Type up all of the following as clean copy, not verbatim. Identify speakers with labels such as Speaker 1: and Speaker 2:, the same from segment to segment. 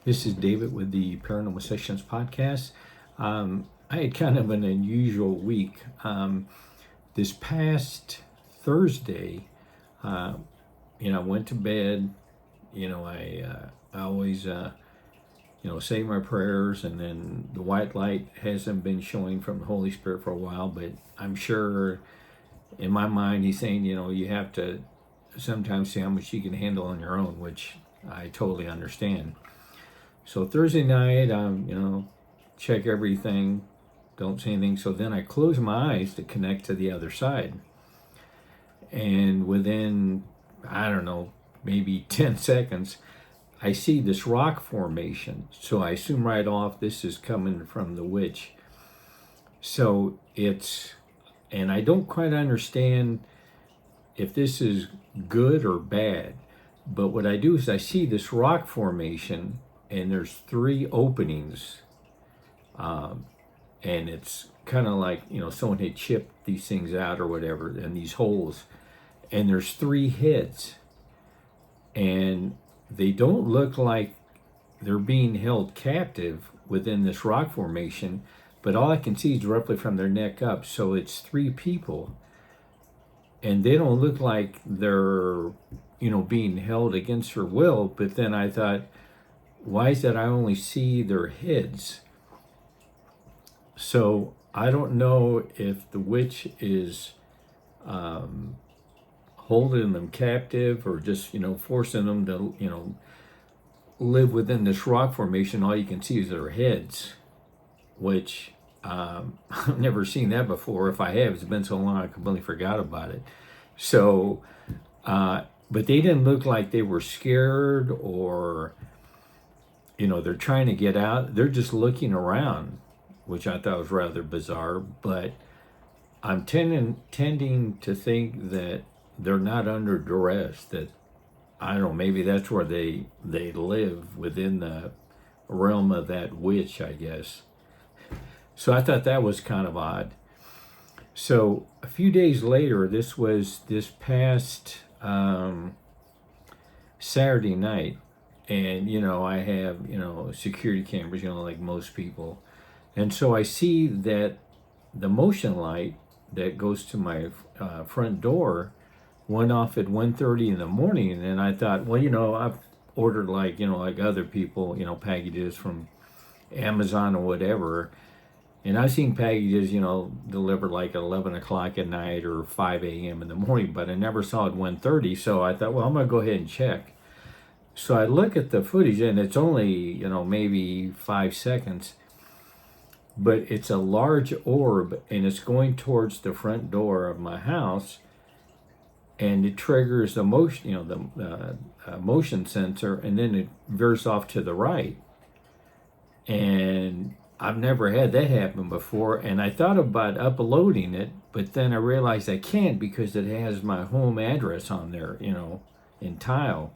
Speaker 1: This is David with the Paranormal Sessions podcast. I had kind of an unusual week. This past Thursday, uh, I went to bed. I always, say my prayers, and then the white light hasn't been showing from the Holy Spirit for a while, but I'm sure in my mind He's saying, you have to sometimes see how much you can handle on your own, which I totally understand. So Thursday night, check everything, don't say anything. So then I close my eyes to connect to the other side. And within, I don't know, maybe 10 seconds, I see this rock formation. So I assume right off this is coming from the witch. So and I don't quite understand if this is good or bad. But what I do is I see this rock formation, and there's three openings, and it's kind of like someone had chipped these things out or whatever, and these holes, and there's three heads, and they don't look like they're being held captive within this rock formation, but all I can see is roughly from their neck up, so it's three people, and they don't look like they're being held against their will. But then I thought, why is that I only see their heads? So I don't know if the witch is holding them captive, or just forcing them to live within this rock formation. All you can see is their heads, which I've never seen that before. If I have, it's been so long I completely forgot about it. So but they didn't look like they were scared, or they're trying to get out. They're just looking around, which I thought was rather bizarre. But I'm tending to think that they're not under duress, that I don't know, maybe that's where they live, within the realm of that witch, I guess. So I thought that was kind of odd. So a few days later, this was this past Saturday night, and I have security cameras, like most people, and so I see that the motion light that goes to my front door went off at 1:30 in the morning, and I thought, well, I've ordered like other people, packages from Amazon or whatever, and I've seen packages, delivered like at 11 o'clock at night or 5 a.m. in the morning, but I never saw it 1:30. So I thought, well, I'm going to go ahead and check. So I look at the footage, and it's only, maybe 5 seconds, but it's a large orb, and it's going towards the front door of my house, and it triggers the motion, the motion sensor, and then it veers off to the right. And I've never had that happen before, and I thought about uploading it, but then I realized I can't because it has my home address on there, in tile.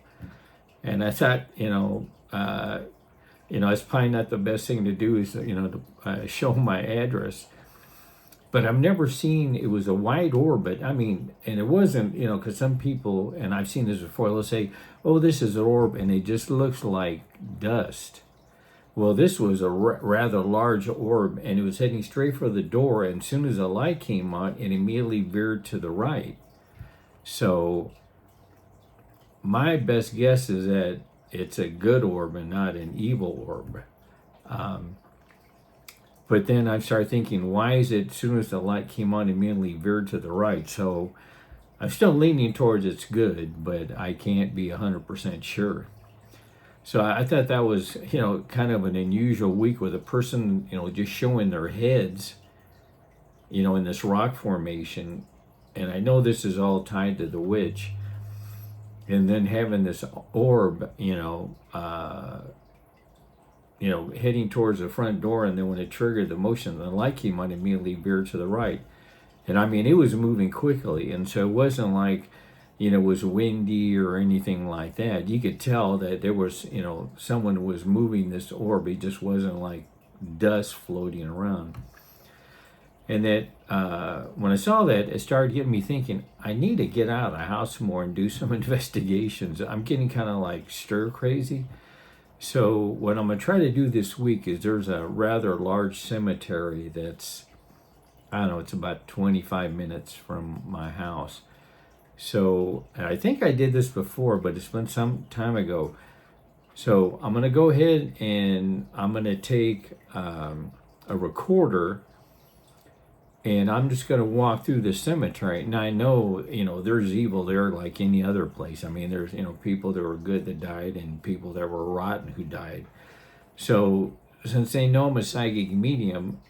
Speaker 1: And I thought, it's probably not the best thing to do, is to show my address. But I've never seen, it was a white orb, but I mean, and it wasn't, because some people, and I've seen this before, they'll say, oh, this is an orb, and it just looks like dust. Well, this was a rather large orb, and it was heading straight for the door, and as soon as the light came on, it immediately veered to the right. So my best guess is that it's a good orb and not an evil orb. But then I started thinking, why is it as soon as the light came on, immediately veered to the right? So I'm still leaning towards it's good, but I can't be 100% sure. So I thought that was, kind of an unusual week with a person, just showing their heads, in this rock formation. And I know this is all tied to the witch. And then having this orb, heading towards the front door, and then when it triggered the motion, the light came on, immediately veered to the right. And I mean, it was moving quickly, and so it wasn't like, it was windy or anything like that. You could tell that there was, someone was moving this orb. It just wasn't like dust floating around. And that when I saw that, it started getting me thinking, I need to get out of the house more and do some investigations. I'm getting kind of like stir crazy. So what I'm going to try to do this week is there's a rather large cemetery that's, I don't know, it's about 25 minutes from my house. So I think I did this before, but it's been some time ago. So I'm going to go ahead and I'm going to take a recorder, and I'm just going to walk through the cemetery. And I know, there's evil there like any other place. I mean, there's, people that were good that died and people that were rotten who died. So since they know I'm a psychic medium,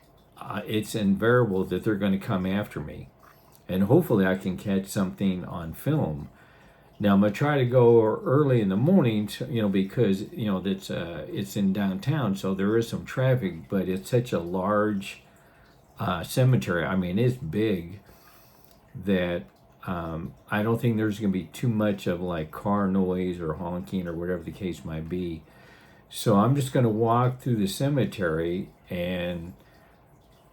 Speaker 1: it's invariable that they're going to come after me. And hopefully I can catch something on film. Now I'm gonna try to go early in the morning, because it's in downtown, so there is some traffic. But it's such a large cemetery. I mean, it's big that I don't think there's gonna be too much of like car noise or honking or whatever the case might be. So I'm just gonna walk through the cemetery, and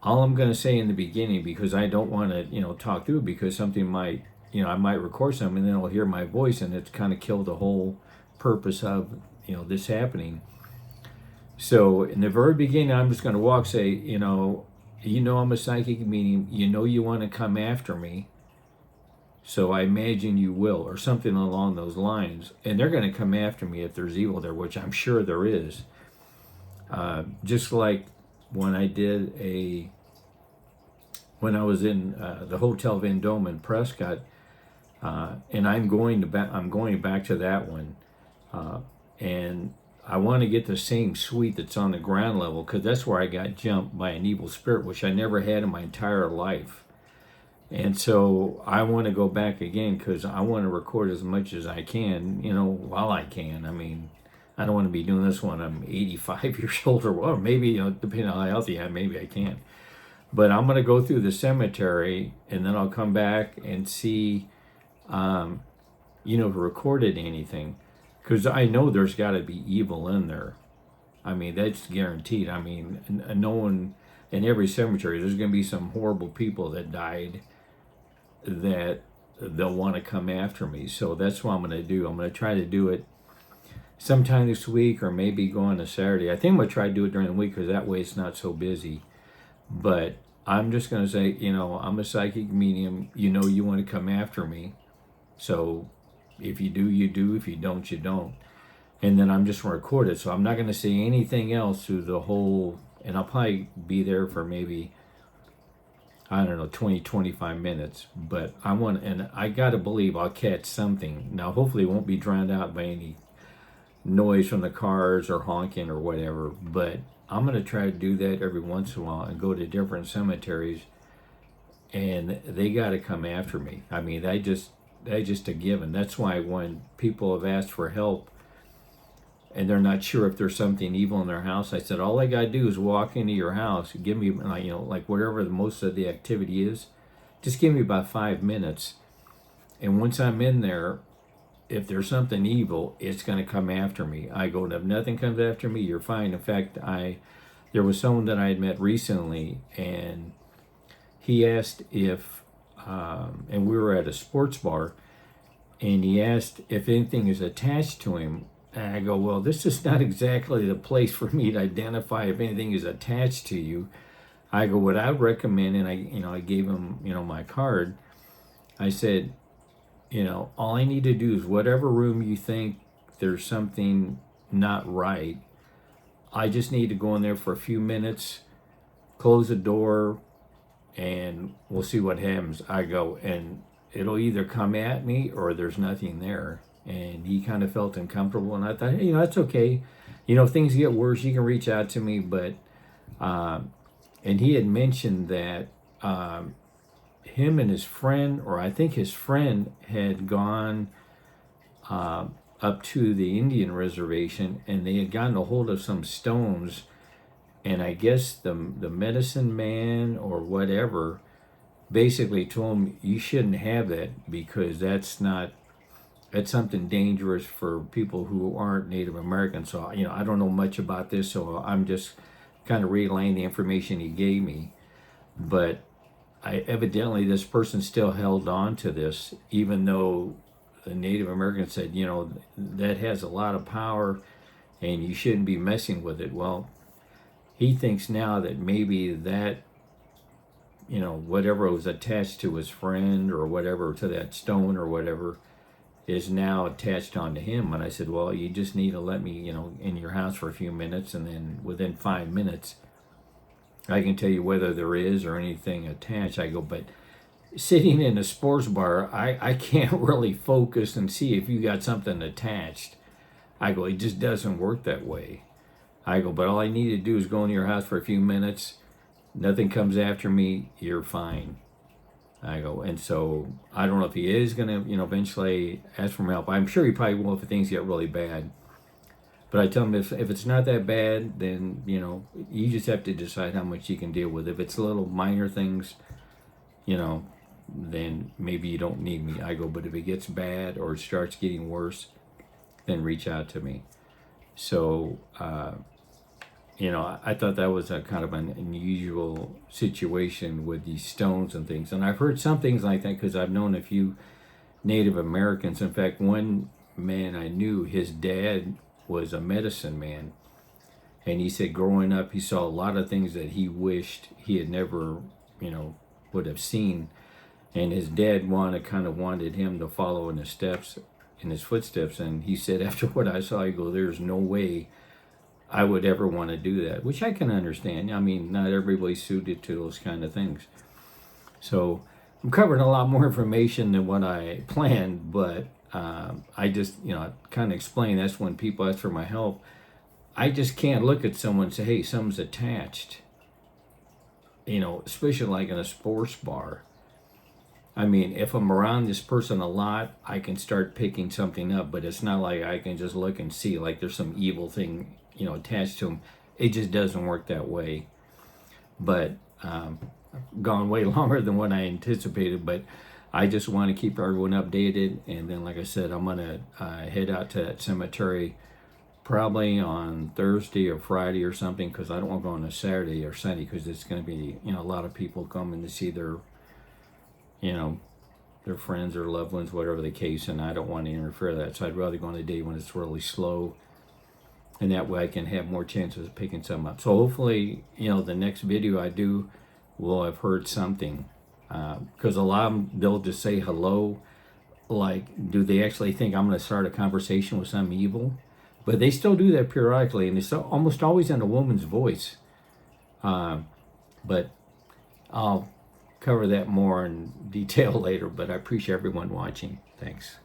Speaker 1: all I'm gonna say in the beginning, because I don't want to talk through it, because something might I might record something and then I'll hear my voice and it's kind of kill the whole purpose of this happening. So in the very beginning, I'm just going to walk, say, I'm a psychic medium, you want to come after me, so I imagine you will, or something along those lines. And they're going to come after me if there's evil there, which I'm sure there is. Just like when I was in the Hotel Vendôme in Prescott, and I'm going back to that one, and I want to get the same suite that's on the ground level, because that's where I got jumped by an evil spirit, which I never had in my entire life. And so I want to go back again, because I want to record as much as I can, while I can. I mean, I don't want to be doing this when I'm 85 years old, or maybe, depending on how healthy I am, maybe I can. But I'm going to go through the cemetery, and then I'll come back and see recorded anything, because I know there's got to be evil in there. I mean, that's guaranteed. I mean, no one in every cemetery, there's going to be some horrible people that died that they'll want to come after me. So that's what I'm going to do. I'm going to try to do it sometime this week, or maybe go on a Saturday. I think I'm going to try to do it during the week, because that way it's not so busy. But I'm just going to say, I'm a psychic medium. You want to come after me. So if you do, you do. If you don't, you don't. And then I'm just going to record it. So I'm not going to say anything else through the whole, and I'll probably be there for maybe, 20, 25 minutes. But and I got to believe I'll catch something. Now, hopefully it won't be drowned out by any noise from the cars or honking or whatever. But I'm going to try to do that every once in a while and go to different cemeteries. And they got to come after me. I mean, that's just a given. That's why when people have asked for help and they're not sure if there's something evil in their house, I said, all I got to do is walk into your house, give me, like whatever most of the activity is, just give me about 5 minutes. And once I'm in there, if there's something evil, it's going to come after me. I go, if nothing comes after me, you're fine. In fact, there was someone that I had met recently, and he asked if, and we were at a sports bar, and he asked if anything is attached to him. And I go, well, this is not exactly the place for me to identify if anything is attached to you. I go, what I would recommend, and I gave him, my card. I said, all I need to do is whatever room you think there's something not right, I just need to go in there for a few minutes, close the door, and we'll see what happens. I go, and it'll either come at me or there's nothing there. And he kind of felt uncomfortable, and I thought, hey, that's okay. If things get worse, you can reach out to me. But and he had mentioned that him and his friend, or I think his friend, had gone up to the Indian reservation, and they had gotten a hold of some stones, and I guess the medicine man or whatever basically told him, you shouldn't have that, because that's something dangerous for people who aren't Native American. So I don't know much about this, so I'm just kind of relaying the information he gave me. But evidently this person still held on to this, even though the Native American said, that has a lot of power, and you shouldn't be messing with it. Well, he thinks now that maybe that, whatever was attached to his friend or whatever, to that stone or whatever, is now attached onto him. And I said, well, you just need to let me, in your house for a few minutes, and then within 5 minutes, I can tell you whether there is or anything attached. I go, but sitting in a sports bar, I can't really focus and see if you got something attached. I go, it just doesn't work that way. I go, but all I need to do is go in your house for a few minutes. Nothing comes after me. You're fine. I go, and so I don't know if he is going to, eventually ask for help. I'm sure he probably will if things get really bad. But I tell him if it's not that bad, then, you just have to decide how much you can deal with. If it's little minor things, then maybe you don't need me. I go, but if it gets bad or it starts getting worse, then reach out to me. So, I thought that was a kind of an unusual situation with these stones and things. And I've heard some things like that because I've known a few Native Americans. In fact, one man I knew, his dad was a medicine man. And he said growing up, he saw a lot of things that he wished he had never, would have seen. And his dad wanted him to follow in his footsteps. And he said, after what I saw, he go, there's no way I would ever want to do that, which I can understand. I mean, not everybody's suited to those kind of things. So I'm covering a lot more information than what I planned, but I just, kind of explain that's when people ask for my help. I just can't look at someone and say, hey, something's attached, especially like in a sports bar. I mean, if I'm around this person a lot, I can start picking something up, but it's not like I can just look and see like there's some evil thing, attached to them. It just doesn't work that way. But gone way longer than what I anticipated, but I just want to keep everyone updated. And then, like I said, I'm going to head out to that cemetery probably on Thursday or Friday or something, because I don't want to go on a Saturday or Sunday, because it's going to be, a lot of people coming to see their friends or loved ones, whatever the case, and I don't want to interfere with that. So I'd rather go on a day when it's really slow, and that way I can have more chances of picking some up. So hopefully, the next video I do will have heard something, because a lot of them, they'll just say hello. Like, do they actually think I'm going to start a conversation with some evil? But they still do that periodically, and it's almost always in a woman's voice. But I'll cover that more in detail later, but I appreciate everyone watching. Thanks.